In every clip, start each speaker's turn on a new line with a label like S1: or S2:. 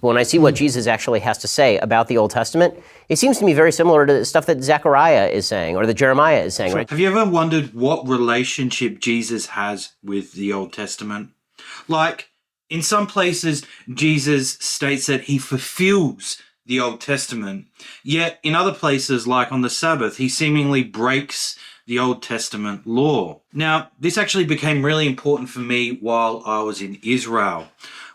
S1: When I see what Jesus actually has to say about the Old Testament, it seems to me very similar to the stuff that Zechariah is saying or that Jeremiah is saying. Right?
S2: Have you ever wondered what relationship Jesus has with the Old Testament? Like, in some places, Jesus states that he fulfills the Old Testament. Yet in other places, like on the Sabbath, he seemingly breaks the Old Testament law. Now, this actually became really important for me while I was in Israel.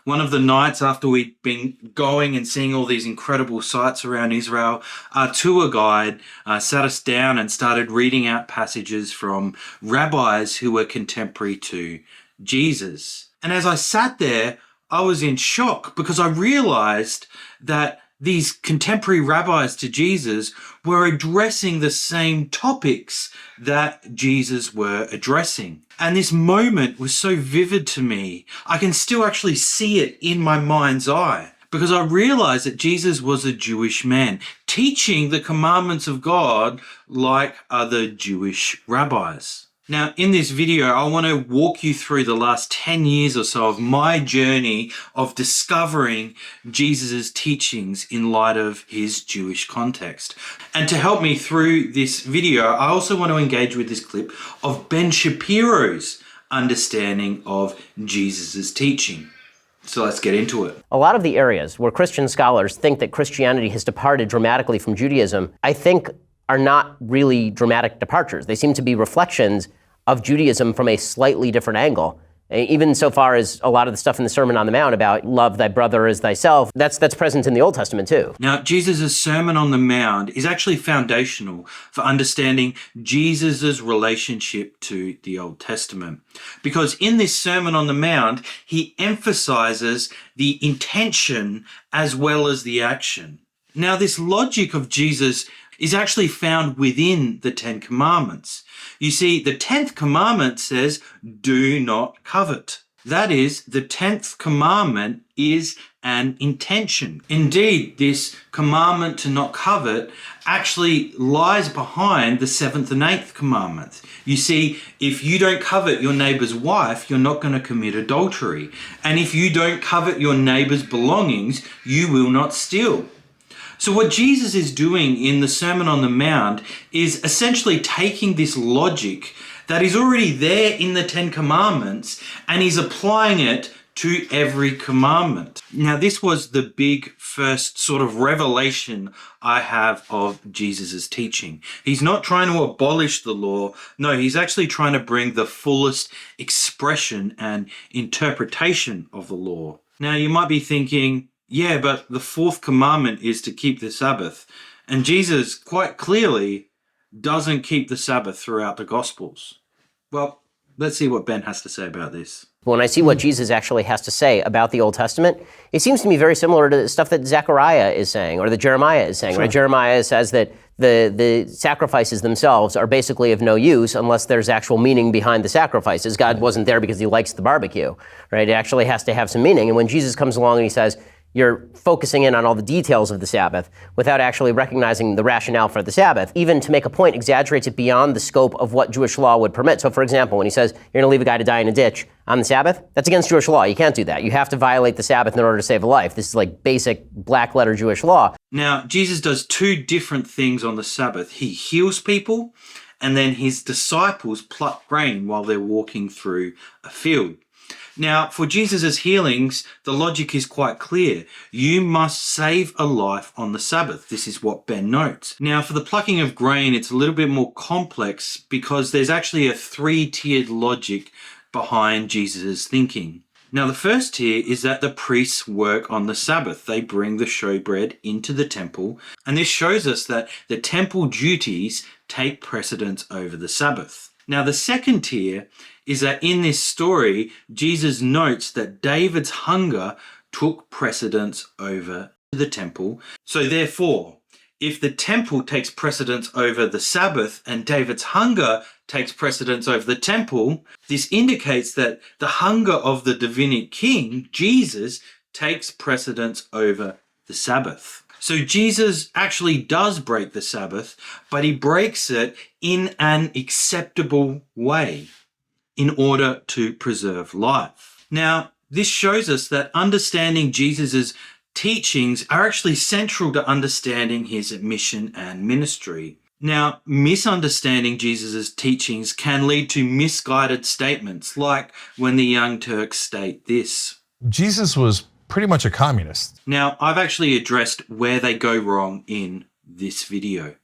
S2: One of the nights after we'd been going and seeing all these incredible sights around Israel, our tour guide sat us down and started reading out passages from rabbis who were contemporary to Jesus. And as I sat there, I was in shock because I realized that these contemporary rabbis to Jesus were addressing the same topics that Jesus were addressing. And this moment was so vivid to me. I can still actually see it in my mind's eye because I realized that Jesus was a Jewish man teaching the commandments of God like other Jewish rabbis. Now, in this video, I want to walk you through the last 10 years or so of my journey of discovering Jesus' teachings in light of his Jewish context. And to help me through this video, I also want to engage with this clip of Ben Shapiro's understanding of Jesus' teaching. So let's get into it.
S1: A lot of the areas where Christian scholars think that Christianity has departed dramatically from Judaism, I think are not really dramatic departures. They seem to be reflections of Judaism from a slightly different angle. Even so far as a lot of the stuff in the Sermon on the Mount about love thy brother as thyself, that's present in the Old Testament too.
S2: Now, Jesus' Sermon on the Mount is actually foundational for understanding Jesus' relationship to the Old Testament. Because in this Sermon on the Mount, he emphasizes the intention as well as the action. Now, this logic of Jesus is actually found within the Ten Commandments. You see, the 10th commandment says, do not covet. That is, the 10th commandment is an intention. Indeed, this commandment to not covet actually lies behind the 7th and 8th commandments. You see, if you don't covet your neighbor's wife, you're not going to commit adultery. And if you don't covet your neighbor's belongings, you will not steal. So what Jesus is doing in the Sermon on the Mount is essentially taking this logic that is already there in the Ten Commandments and he's applying it to every commandment. Now, this was the big first sort of revelation I have of Jesus' teaching. He's not trying to abolish the law. No, he's actually trying to bring the fullest expression and interpretation of the law. Now, you might be thinking, yeah, but the 4th commandment is to keep the Sabbath. And Jesus quite clearly doesn't keep the Sabbath throughout the Gospels. Well, let's see what Ben has to say about this.
S1: When I see what Jesus actually has to say about the Old Testament, it seems to me very similar to the stuff that Zechariah is saying or that Jeremiah is saying. Sure. Right? Jeremiah says that the sacrifices themselves are basically of no use unless there's actual meaning behind the sacrifices. God wasn't there because he likes the barbecue, right? It actually has to have some meaning. And when Jesus comes along and he says, you're focusing in on all the details of the Sabbath without actually recognizing the rationale for the Sabbath, even to make a point, exaggerates it beyond the scope of what Jewish law would permit. So for example, when he says, you're gonna leave a guy to die in a ditch on the Sabbath, that's against Jewish law. You can't do that. You have to violate the Sabbath in order to save a life. This is like basic black letter Jewish law.
S2: Now, Jesus does 2 different things on the Sabbath. He heals people, and then his disciples pluck grain while they're walking through a field. Now, for Jesus' healings, the logic is quite clear. You must save a life on the Sabbath. This is what Ben notes. Now, for the plucking of grain, it's a little bit more complex because there's actually a 3-tiered logic behind Jesus' thinking. Now, the first tier is that the priests work on the Sabbath. They bring the showbread into the temple, and this shows us that the temple duties take precedence over the Sabbath. Now, the second tier is that in this story, Jesus notes that David's hunger took precedence over the temple. So therefore, if the temple takes precedence over the Sabbath and David's hunger takes precedence over the temple, this indicates that the hunger of the Davidic king, Jesus, takes precedence over the Sabbath. So Jesus actually does break the Sabbath, but he breaks it in an acceptable way in order to preserve life. Now, this shows us that understanding Jesus's teachings are actually central to understanding his mission and ministry. Now, misunderstanding Jesus' teachings can lead to misguided statements, like when the Young Turks state this.
S3: Jesus was pretty much a communist.
S2: Now, I've actually addressed where they go wrong in this video.